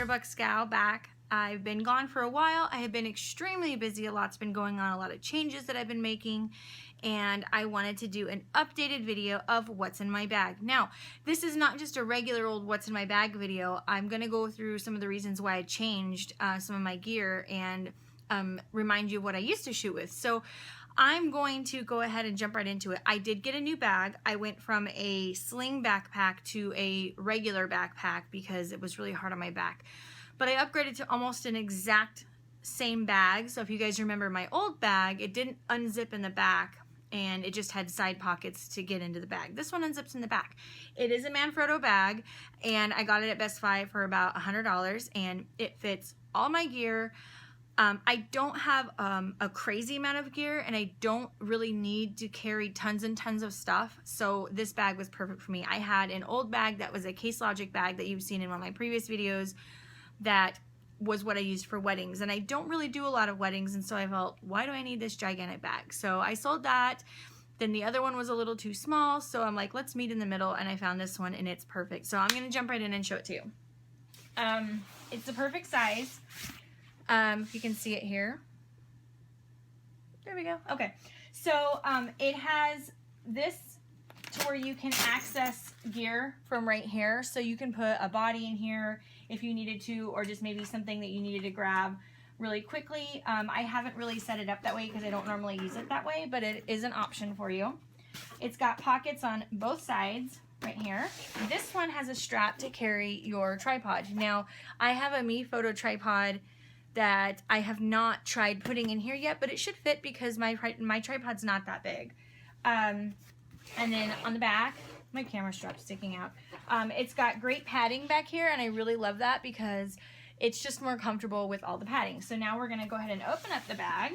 Shutterbuck gal back. I've been gone for a while. I have been extremely busy. A lot's been going on, a lot of changes that I've been making, and I wanted to do an updated video of what's in my bag. Now, this is not just a regular old what's in my bag video. I'm gonna go through some of the reasons why I changed some of my gear and remind you of what I used to shoot with. So I'm going to go ahead and jump right into it. I did get a new bag. I went from a sling backpack to a regular backpack because it was really hard on my back. But I upgraded to almost an exact same bag. So if you guys remember my old bag, it didn't unzip in the back and it just had side pockets to get into the bag. This one unzips in the back. It is a Manfrotto bag and I got it at Best Buy for about $100 and it fits all my gear. I don't have a crazy amount of gear and I don't really need to carry tons and tons of stuff. So this bag was perfect for me. I had an old bag that was a Case Logic bag that you've seen in one of my previous videos that was what I used for weddings. And I don't really do a lot of weddings. And so I felt, why do I need this gigantic bag? So I sold that. Then the other one was a little too small. So I'm like, let's meet in the middle. And I found this one and it's perfect. So I'm going to jump right in and show it to you. It's the perfect size. If you can see it here. There we go. Okay. So it has this to where you can access gear from right here. So you can put a body in here if you needed to, or just maybe something that you needed to grab really quickly. I haven't really set it up that way because I don't normally use it that way, but it is an option for you. It's got pockets on both sides right here. This one has a strap to carry your tripod. Now, I have a Me Photo tripod that I have not tried putting in here yet, but it should fit because my tripod's not that big. And then on the back, my camera strap's sticking out. It's got great padding back here, and I really love that because it's just more comfortable with all the padding. So now we're gonna go ahead and open up the bag.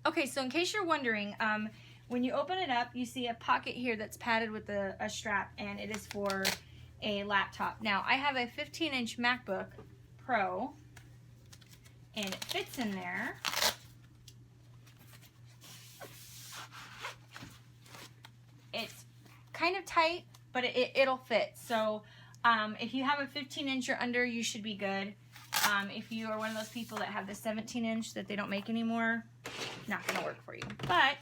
Okay, so in case you're wondering, when you open it up, you see a pocket here that's padded with a strap, and it is for a laptop. Now, I have a 15-inch MacBook Pro, and it fits in there. It's kind of tight, but it'll fit. So if you have a 15-inch or under, you should be good. If you are one of those people that have the 17-inch that they don't make anymore, not gonna work for you. But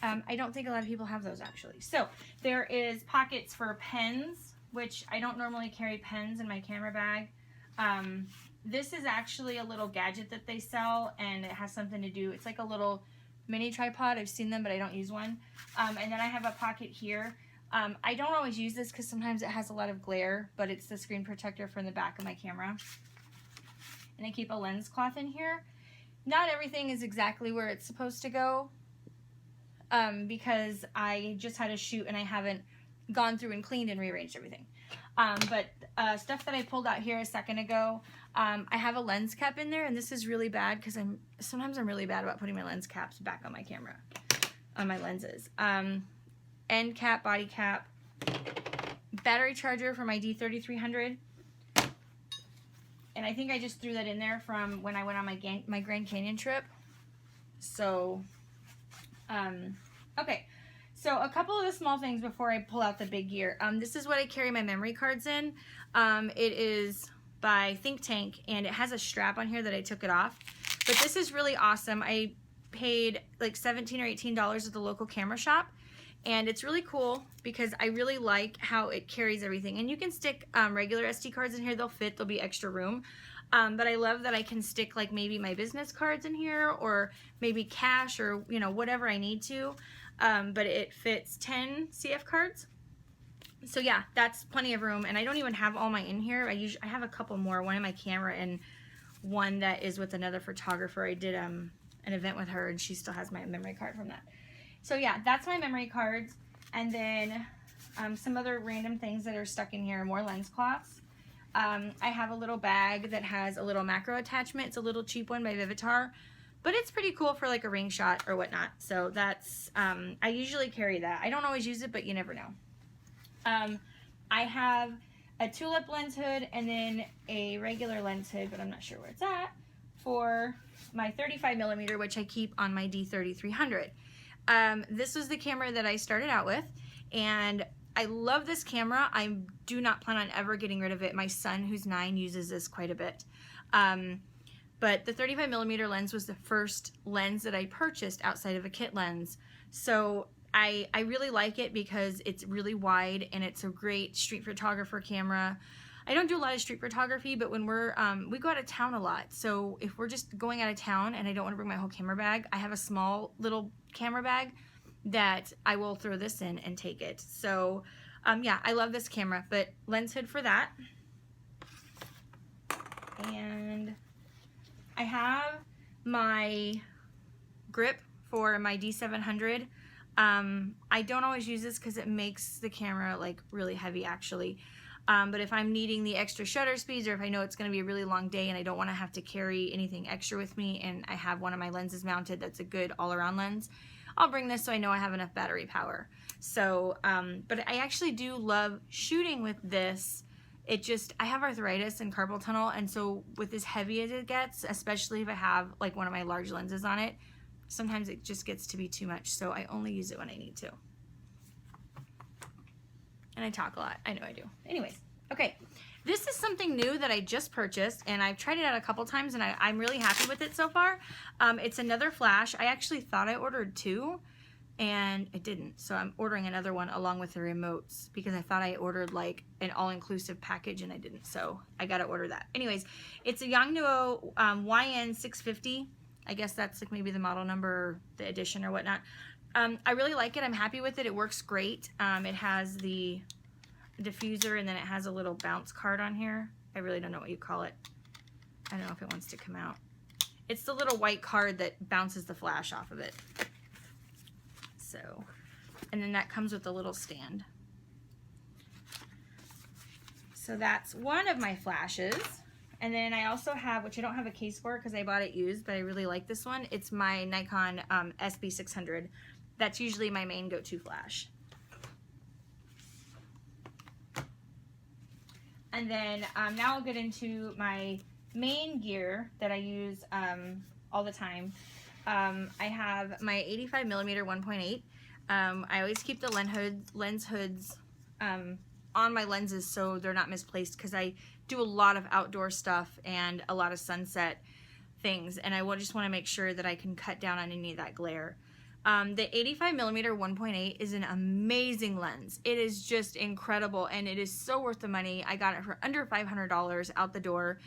I don't think a lot of people have those actually. So there is pockets for pens, which I don't normally carry pens in my camera bag. This is actually a little gadget that they sell, and it has something to do, it's like a little mini tripod. I've seen them, but I don't use one. And then I have a pocket here. I don't always use this because sometimes it has a lot of glare, but it's the screen protector from the back of my camera. And I keep a lens cloth in here. Not everything is exactly where it's supposed to go because I just had a shoot and I haven't gone through and cleaned and rearranged everything. But stuff that I pulled out here a second ago, I have a lens cap in there, and this is really bad because sometimes I'm really bad about putting my lens caps back on my camera, on my lenses. End cap, body cap, battery charger for my D3300, and I think I just threw that in there from when I went on my Grand Canyon trip. So, okay. So a couple of the small things before I pull out the big gear. This is what I carry my memory cards in. It is by Think Tank, and it has a strap on here that I took it off. But this is really awesome. I paid like $17 or $18 at the local camera shop, and it's really cool because I really like how it carries everything. And you can stick regular SD cards in here. They'll fit. There'll be extra room. But I love that I can stick like maybe my business cards in here, or maybe cash, or you know, whatever I need to. But it fits 10 CF cards. So yeah, that's plenty of room. And I don't even have all my in here. I have a couple more, one in my camera and one that is with another photographer. I did an event with her and she still has my memory card from that. So yeah, that's my memory cards. And then some other random things that are stuck in here, more lens cloths. I have a little bag that has a little macro attachment. It's a little cheap one by Vivitar. But it's pretty cool for like a ring shot or whatnot. So that's, I usually carry that. I don't always use it, but you never know. I have a tulip lens hood and then a regular lens hood, but I'm not sure where it's at, for my 35mm, which I keep on my D3300. This was the camera that I started out with, and I love this camera. I do not plan on ever getting rid of it. My son, who's 9, uses this quite a bit. But the 35mm lens was the first lens that I purchased outside of a kit lens. So I really like it because it's really wide and it's a great street photographer camera. I don't do a lot of street photography, but when we go out of town a lot. So if we're just going out of town and I don't want to bring my whole camera bag, I have a small little camera bag that I will throw this in and take it. So yeah, I love this camera, but lens hood for that. And I have my grip for my D700. I don't always use this because it makes the camera like really heavy actually. But if I'm needing the extra shutter speeds, or if I know it's going to be a really long day and I don't want to have to carry anything extra with me, and I have one of my lenses mounted that's a good all-around lens, I'll bring this so I know I have enough battery power. So, but I actually do love shooting with this. I have arthritis and carpal tunnel, and so with as heavy as it gets, especially if I have like one of my large lenses on it, sometimes it just gets to be too much, so I only use it when I need to. And I talk a lot, I know I do. Anyways, okay, this is something new that I just purchased, and I've tried it out a couple times, and I'm really happy with it so far. It's another flash. I actually thought I ordered 2, and I didn't, so I'm ordering another one along with the remotes because I thought I ordered like an all-inclusive package and I didn't, so I gotta order that. Anyways, it's a Yongnuo YN650. I guess that's like maybe the model number, the edition or whatnot. I really like it. I'm happy with it. It works great. It has the diffuser, and then it has a little bounce card on here. I really don't know what you call it. I don't know if it wants to come out. It's the little white card that bounces the flash off of it. So, and then that comes with a little stand. So that's one of my flashes. And then I also have, which I don't have a case for because I bought it used, but I really like this one. It's my Nikon SB600. That's usually my main go-to flash. And then now I'll get into my main gear that I use all the time. I have my 85mm 1.8. I always keep the lens hoods on my lenses so they're not misplaced because I do a lot of outdoor stuff and a lot of sunset things, and I just want to make sure that I can cut down on any of that glare. The 85mm 1.8 is an amazing lens. It is just incredible, and it is so worth the money. I got it for under $500 out the door.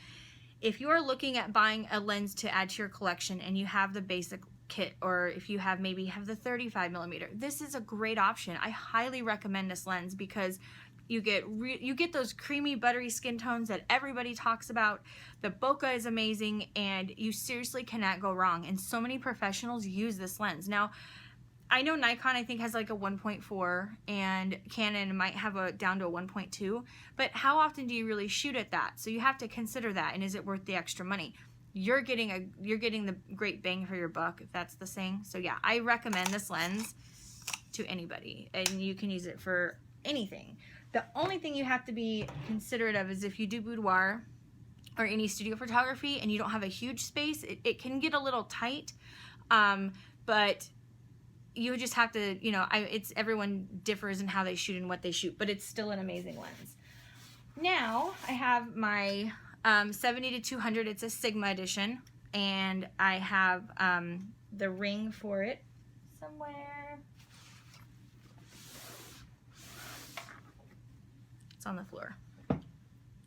If you are looking at buying a lens to add to your collection and you have the basic kit, or if you have maybe have the 35mm, this is a great option. I highly recommend this lens because you get those creamy buttery skin tones that everybody talks about. The bokeh is amazing, and you seriously cannot go wrong, and so many professionals use this lens. Now I know Nikon I think has like a 1.4, and Canon might have a down to a 1.2, but how often do you really shoot at that? So you have to consider that, and is it worth the extra money? You're getting the great bang for your buck, if that's the saying. So yeah, I recommend this lens to anybody, and you can use it for anything. The only thing you have to be considerate of is if you do boudoir or any studio photography and you don't have a huge space, it can get a little tight, but you just have to, you know, everyone differs in how they shoot and what they shoot, but it's still an amazing lens. Now I have my 70-200. It's a Sigma edition, and I have the ring for it somewhere. It's on the floor.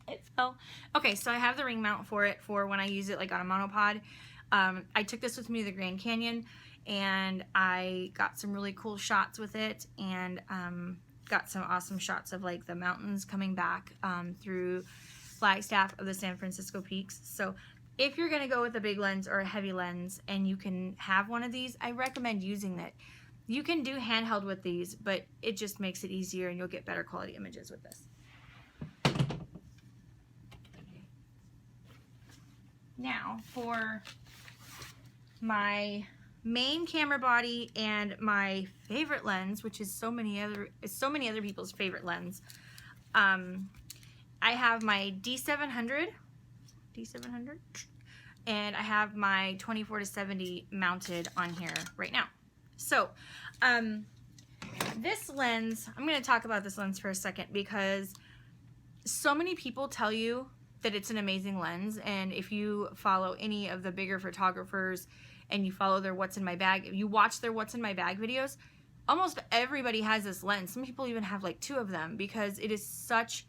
It fell. Okay, so I have the ring mount for it for when I use it like on a monopod. I took this with me to the Grand Canyon, and I got some really cool shots with it, and got some awesome shots of like the mountains coming back through Flagstaff of the San Francisco Peaks. So if you're gonna go with a big lens or a heavy lens and you can have one of these, I recommend using it. You can do handheld with these, but it just makes it easier and you'll get better quality images with this. Now for my main camera body and my favorite lens, which is so many other people's favorite lens, I have my D700, and I have my 24-70 mounted on here right now. So this lens, I'm going to talk about this lens for a second because so many people tell you that it's an amazing lens, and if you follow any of the bigger photographers and you follow their what's in my bag, if you watch their what's in my bag videos, almost everybody has this lens. Some people even have like 2 of them because it is such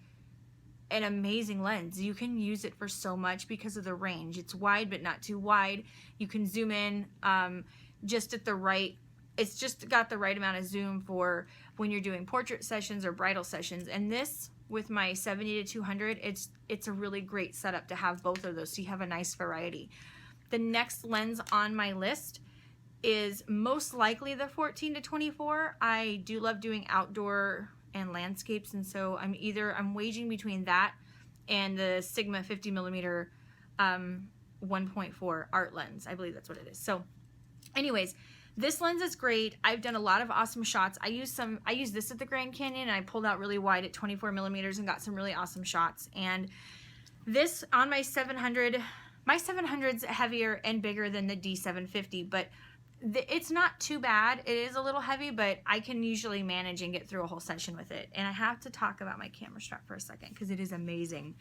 an amazing lens. You can use it for so much because of the range. It's wide but not too wide. You can zoom in just at the right, it's just got the right amount of zoom for when you're doing portrait sessions or bridal sessions. And this, with my 70-200, it's a really great setup to have both of those, so you have a nice variety. The next lens on my list is most likely the 14-24. I do love doing outdoor and landscapes, and so I'm waging between that and the Sigma 50mm 1.4 art lens. I believe that's what it is. So anyways, this lens is great. I've done a lot of awesome shots. I used this at the Grand Canyon, and I pulled out really wide at 24mm and got some really awesome shots. And this on my 700, my 700's heavier and bigger than the D750, but it's not too bad. It is a little heavy, but I can usually manage and get through a whole session with it. And I have to talk about my camera strap for a second because it is amazing.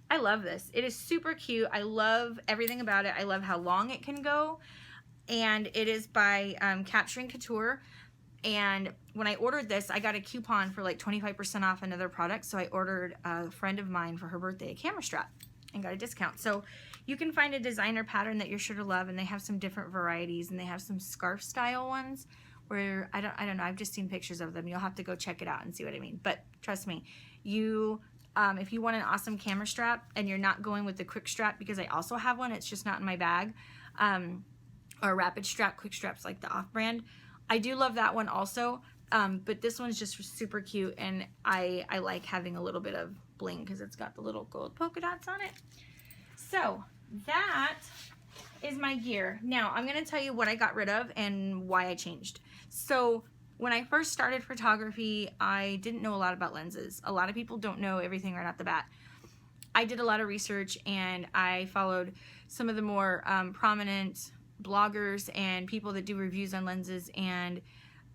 I love this. It is super cute. I love everything about it. I love how long it can go. And it is by Capturing Couture. And when I ordered this, I got a coupon for like 25% off another product. So I ordered a friend of mine for her birthday a camera strap and got a discount. So you can find a designer pattern that you're sure to love, and they have some different varieties, and they have some scarf style ones where I don't know, I've just seen pictures of them. You'll have to go check it out and see what I mean. But trust me, you if you want an awesome camera strap and you're not going with the quick strap, because I also have one, it's just not in my bag, or rapid strap, quick straps like the off brand. I do love that one also, but this one's just super cute, and I like having a little bit of bling because it's got the little gold polka dots on it. So that is my gear. Now I'm going to tell you what I got rid of and why I changed. So when I first started photography, I didn't know a lot about lenses. A lot of people don't know everything right off the bat. I did a lot of research, and I followed some of the more prominent bloggers and people that do reviews on lenses, and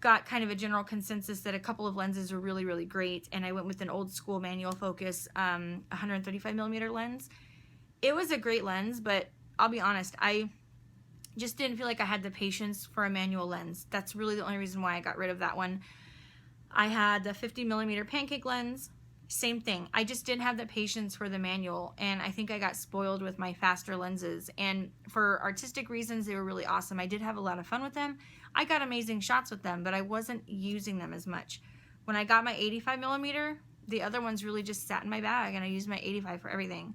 got kind of a general consensus that a couple of lenses were really, really great. And I went with an old school manual focus 135mm lens. It was a great lens, but I'll be honest, I just didn't feel like I had the patience for a manual lens. That's really the only reason why I got rid of that one. I had the 50mm pancake lens. Same thing. I just didn't have the patience for the manual, and I think I got spoiled with my faster lenses. And for artistic reasons, they were really awesome. I did have a lot of fun with them. I got amazing shots with them, but I wasn't using them as much. When I got my 85mm, the other ones really just sat in my bag, and I used my 85 for everything.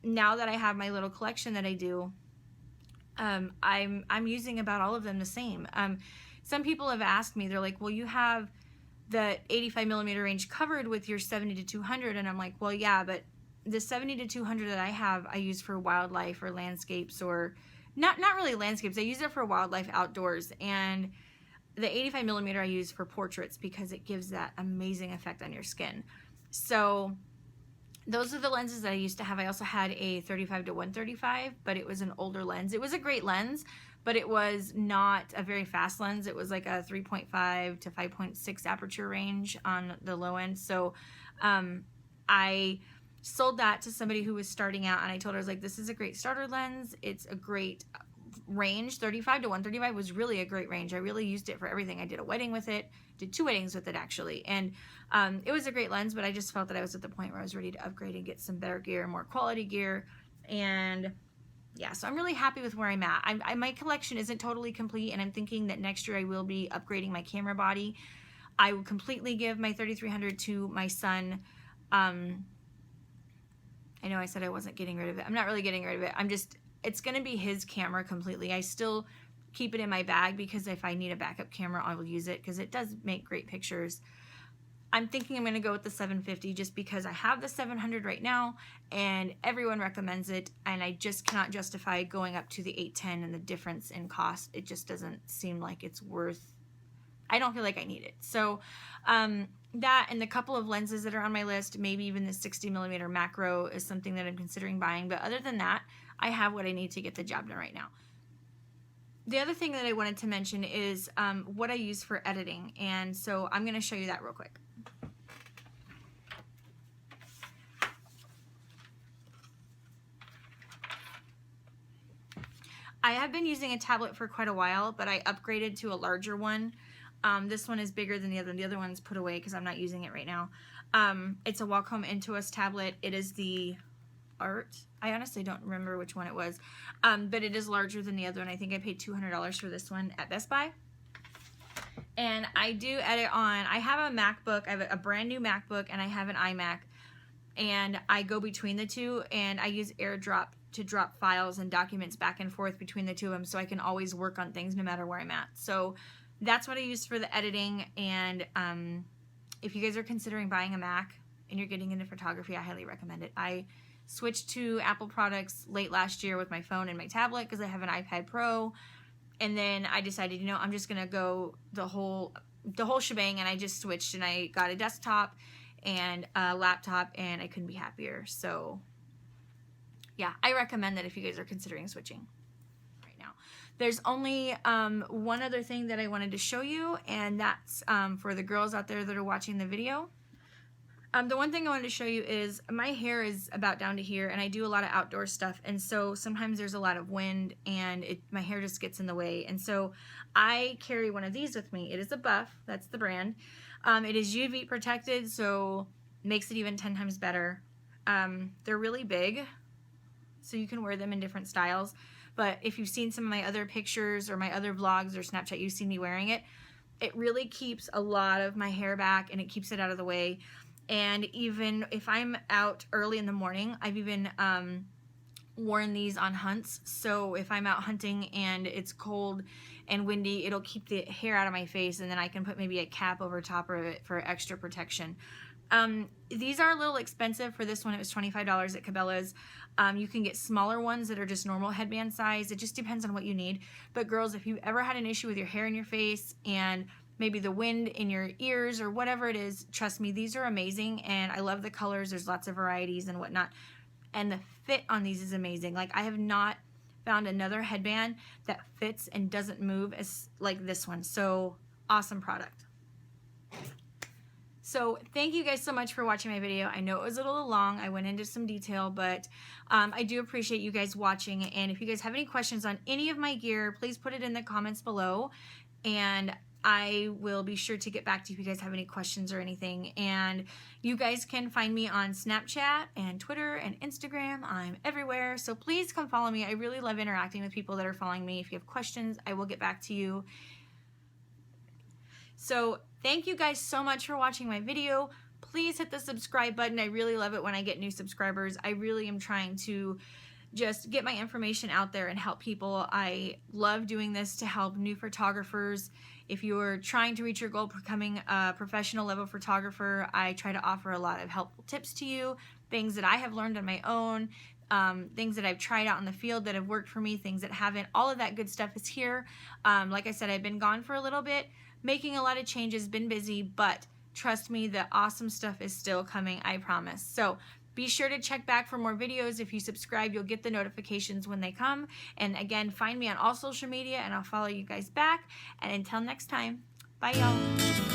Now that I have my little collection that I do, I'm using about all of them the same. Some people have asked me, they're like, well, you have the 85mm range covered with your 70-200, and I'm like, well, yeah, but the 70-200 that I have, I use for wildlife or landscapes, or not really landscapes. I use it for wildlife outdoors, and the 85mm I use for portraits because it gives that amazing effect on your skin. So those are the lenses that I used to have. I also had a 35-135, but it was an older lens. It was a great lens, but it was not a very fast lens. It was like a 3.5 to 5.6 aperture range on the low end. So I sold that to somebody who was starting out, and I told her, I was like, this is a great starter lens. It's a great range. 35-135 was really a great range. I really used it for everything. I did a wedding with it, did 2 weddings with it actually, and it was a great lens, but I just felt that I was at the point where I was ready to upgrade and get some better gear, more quality gear. And yeah, so I'm really happy with where I'm at. My collection isn't totally complete, and I'm thinking that next year I will be upgrading my camera body. I will completely give my 3300 to my son. I know I said I wasn't getting rid of it. I'm not really getting rid of it. It's going to be his camera completely. I still keep it in my bag because if I need a backup camera, I will use it because it does make great pictures. I'm thinking I'm going to go with the 750 just because I have the 700 right now and everyone recommends it, and I just cannot justify going up to the 810 and the difference in cost. It just doesn't seem like it's worth, I don't feel like I need it. So that and the couple of lenses that are on my list, maybe even the 60mm macro is something that I'm considering buying. But other than that, I have what I need to get the job done right now. the other thing that I wanted to mention is what I use for editing, and so I'm going to show you that real quick. I have been using a tablet for quite a while, but I upgraded to a larger one. This one is bigger than the other. The other one's put away because I'm not using it right now. It's a Wacom Intuos tablet. It is the Art. I honestly don't remember which one it was, but it is larger than the other one. I think I paid $200 for this one at Best Buy. And I do edit on, I have a MacBook, I have a brand new MacBook, and I have an iMac, and I go between the two, and I use AirDrop to drop files and documents back and forth between the two of them, so I can always work on things no matter where I'm at. So that's what I use for the editing. And if you guys are considering buying a Mac and you're getting into photography, I highly recommend it. I switched to Apple products late last year with my phone and my tablet because I have an iPad Pro, and then I decided, you know, I'm just gonna go the whole shebang, and I just switched, and I got a desktop and a laptop, and I couldn't be happier. So yeah, I recommend that if you guys are considering switching right now. There's only one other thing that I wanted to show you, and that's for the girls out there that are watching the video. The one thing I wanted to show you is my hair is about down to here, and I do a lot of outdoor stuff, and so sometimes there's a lot of wind and my hair just gets in the way, and so I carry one of these with me. It is a Buff, that's the brand. It is UV protected, so makes it even 10 times better. They're really big, so you can wear them in different styles, but if you've seen some of my other pictures or my other vlogs or Snapchat, you've seen me wearing it. It really keeps a lot of my hair back, and it keeps it out of the way. And even if I'm out early in the morning, I've even worn these on hunts. So if I'm out hunting and it's cold and windy, it'll keep the hair out of my face, and then I can put maybe a cap over top of it for extra protection. These are a little expensive. For this one, it was $25 at Cabela's. You can get smaller ones that are just normal headband size. It just depends on what you need. But girls, if you've ever had an issue with your hair in your face and maybe the wind in your ears or whatever it is, trust me, these are amazing, and I love the colors. There's lots of varieties and whatnot, and the fit on these is amazing. Like, I have not found another headband that fits and doesn't move as like this one. So awesome product. So thank you guys so much for watching my video. I know it was a little long. I went into some detail, but I do appreciate you guys watching, and if you guys have any questions on any of my gear, please put it in the comments below, and I will be sure to get back to you if you guys have any questions or anything. And you guys can find me on Snapchat and Twitter and Instagram. I'm everywhere, so please come follow me. I really love interacting with people that are following me. If you have questions, I will get back to you. So thank you guys so much for watching my video. Please hit the subscribe button. I really love it when I get new subscribers. I really am trying to just get my information out there and help people. I love doing this to help new photographers. If you're trying to reach your goal of becoming a professional level photographer, I try to offer a lot of helpful tips to you, things that I have learned on my own, things that I've tried out in the field that have worked for me, things that haven't. All of that good stuff is here. Like I said, I've been gone for a little bit, making a lot of changes, been busy, but trust me, the awesome stuff is still coming, I promise. So be sure to check back for more videos. If you subscribe, you'll get the notifications when they come. And again, find me on all social media, and I'll follow you guys back. And until next time, bye y'all.